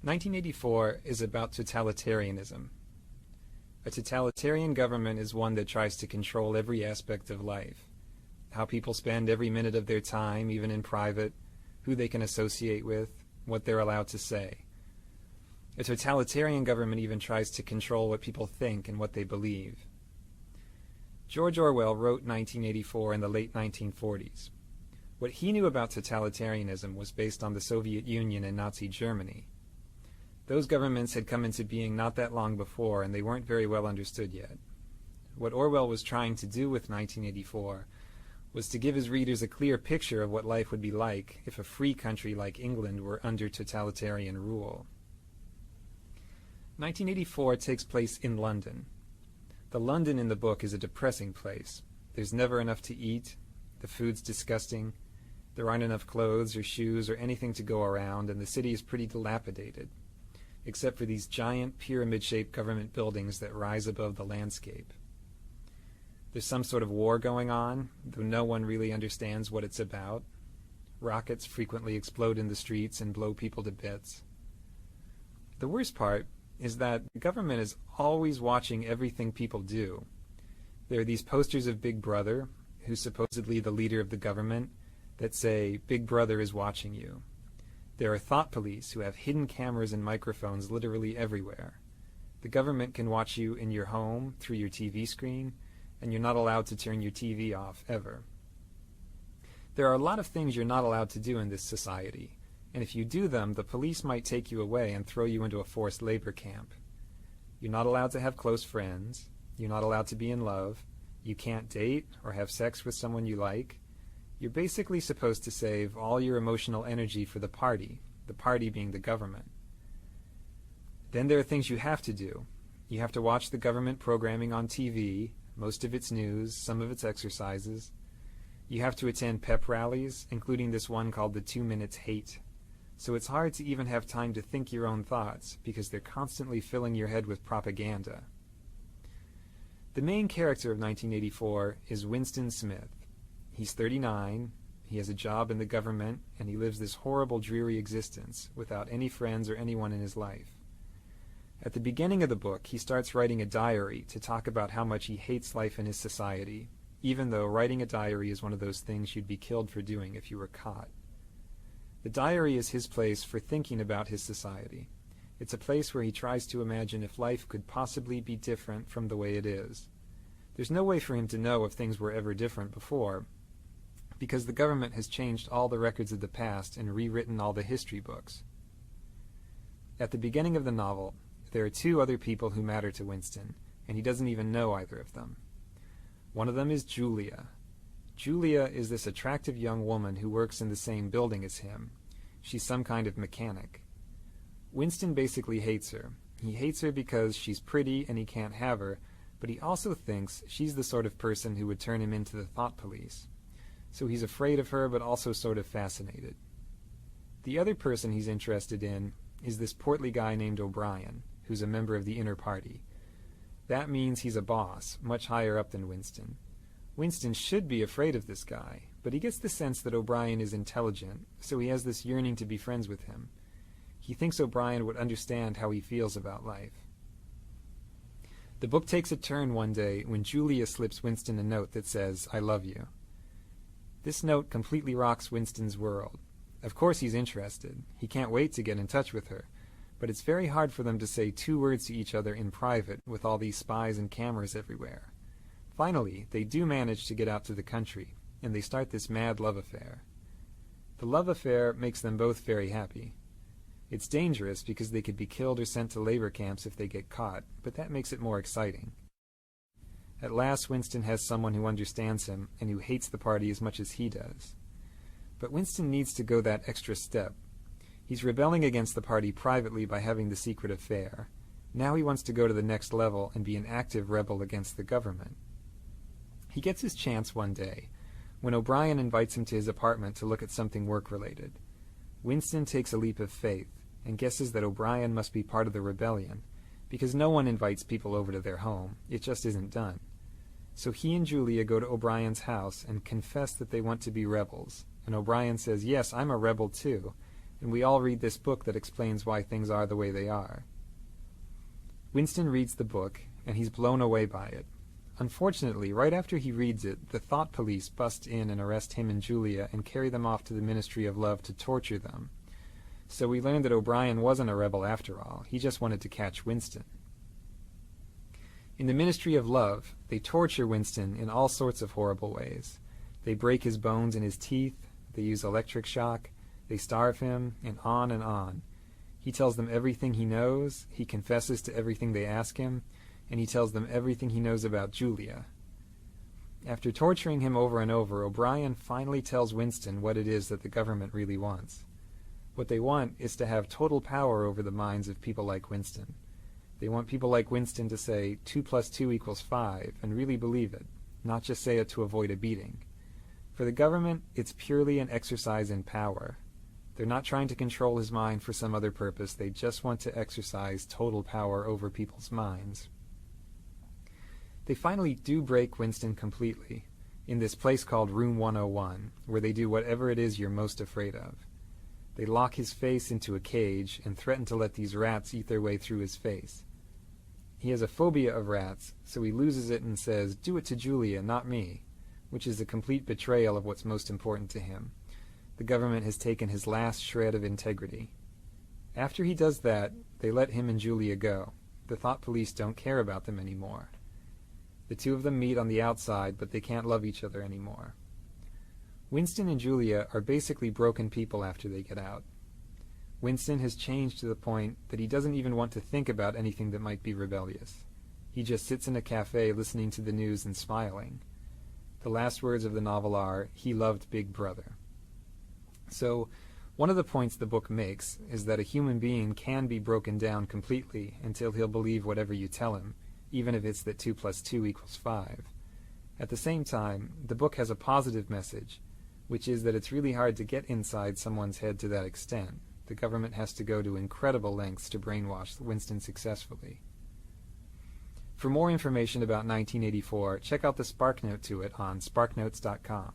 1984 is about totalitarianism. A totalitarian government is one that tries to control every aspect of life. How people spend every minute of their time, even in private, who they can associate with, what they're allowed to say. A totalitarian government even tries to control what people think and what they believe. George Orwell wrote 1984 in the late 1940s. What he knew about totalitarianism was based on the Soviet Union and Nazi Germany. Those governments had come into being not that long before, and they weren't very well understood yet. What Orwell was trying to do with 1984 was to give his readers a clear picture of what life would be like if a free country like England were under totalitarian rule. 1984 takes place in London. The London in the book is a depressing place. There's never enough to eat, the food's disgusting, there aren't enough clothes or shoes or anything to go around, and the city is pretty dilapidated, except for these giant pyramid-shaped government buildings that rise above the landscape. There's some sort of war going on, though no one really understands what it's about. Rockets frequently explode in the streets and blow people to bits. The worst part is that the government is always watching everything people do. There are these posters of Big Brother, who's supposedly the leader of the government, that say, "Big Brother is watching you." There are thought police who have hidden cameras and microphones literally everywhere. The government can watch you in your home, through your TV screen, and you're not allowed to turn your TV off, ever. There are a lot of things you're not allowed to do in this society, and if you do them, the police might take you away and throw you into a forced labor camp. You're not allowed to have close friends, you're not allowed to be in love, you can't date or have sex with someone you like. You're basically supposed to save all your emotional energy for the party being the government. Then there are things you have to do. You have to watch the government programming on TV, most of its news, some of its exercises. You have to attend pep rallies, including this one called the 2 Minutes Hate. So it's hard to even have time to think your own thoughts, because they're constantly filling your head with propaganda. The main character of 1984 is Winston Smith. He's 39, he has a job in the government, and he lives this horrible, dreary existence without any friends or anyone in his life. At the beginning of the book, he starts writing a diary to talk about how much he hates life in his society, even though writing a diary is one of those things you'd be killed for doing if you were caught. The diary is his place for thinking about his society. It's a place where he tries to imagine if life could possibly be different from the way it is. There's no way for him to know if things were ever different before, because the government has changed all the records of the past and rewritten all the history books. At the beginning of the novel, there are two other people who matter to Winston, and he doesn't even know either of them. One of them is Julia. Julia is this attractive young woman who works in the same building as him. She's some kind of mechanic. Winston basically hates her. He hates her because she's pretty and he can't have her, but he also thinks she's the sort of person who would turn him into the thought police. So he's afraid of her, but also sort of fascinated. The other person he's interested in is this portly guy named O'Brien, who's a member of the inner party. That means he's a boss, much higher up than Winston. Winston should be afraid of this guy, but he gets the sense that O'Brien is intelligent, so he has this yearning to be friends with him. He thinks O'Brien would understand how he feels about life. The book takes a turn one day when Julia slips Winston a note that says, "I love you." This note completely rocks Winston's world. Of course he's interested. He can't wait to get in touch with her. But it's very hard for them to say 2 words to each other in private with all these spies and cameras everywhere. Finally, they do manage to get out to the country, and they start this mad love affair. The love affair makes them both very happy. It's dangerous because they could be killed or sent to labor camps if they get caught, but that makes it more exciting. At last, Winston has someone who understands him and who hates the party as much as he does. But Winston needs to go that extra step. He's rebelling against the party privately by having the secret affair. Now he wants to go to the next level and be an active rebel against the government. He gets his chance one day, when O'Brien invites him to his apartment to look at something work-related. Winston takes a leap of faith and guesses that O'Brien must be part of the rebellion, because no one invites people over to their home. It just isn't done. So he and Julia go to O'Brien's house and confess that they want to be rebels, and O'Brien says, "Yes, I'm a rebel too," and we all read this book that explains why things are the way they are. Winston reads the book, and he's blown away by it. Unfortunately, right after he reads it, the thought police bust in and arrest him and Julia and carry them off to the Ministry of Love to torture them. So we learned that O'Brien wasn't a rebel after all. He just wanted to catch Winston. In the Ministry of Love, they torture Winston in all sorts of horrible ways. They break his bones in his teeth, they use electric shock, they starve him, and on and on. He tells them everything he knows, he confesses to everything they ask him, and he tells them everything he knows about Julia. After torturing him over and over, O'Brien finally tells Winston what it is that the government really wants. What they want is to have total power over the minds of people like Winston. They want people like Winston to say 2 + 2 = 5 and really believe it, not just say it to avoid a beating. For the government, it's purely an exercise in power. They're not trying to control his mind for some other purpose. They just want to exercise total power over people's minds. They finally do break Winston completely, in this place called Room 101, where they do whatever it is you're most afraid of. They lock his face into a cage and threaten to let these rats eat their way through his face. He has a phobia of rats, so he loses it and says, "Do it to Julia, not me," which is a complete betrayal of what's most important to him. The government has taken his last shred of integrity. After he does that, they let him and Julia go. The thought police don't care about them anymore. The two of them meet on the outside, but they can't love each other anymore. Winston and Julia are basically broken people after they get out. Winston has changed to the point that he doesn't even want to think about anything that might be rebellious. He just sits in a cafe listening to the news and smiling. The last words of the novel are, "He loved Big Brother." So, one of the points the book makes is that a human being can be broken down completely until he'll believe whatever you tell him, even if it's that 2 + 2 = 5. At the same time, the book has a positive message, which is that it's really hard to get inside someone's head to that extent. The government has to go to incredible lengths to brainwash Winston successfully. For more information about 1984, check out the SparkNote to it on sparknotes.com.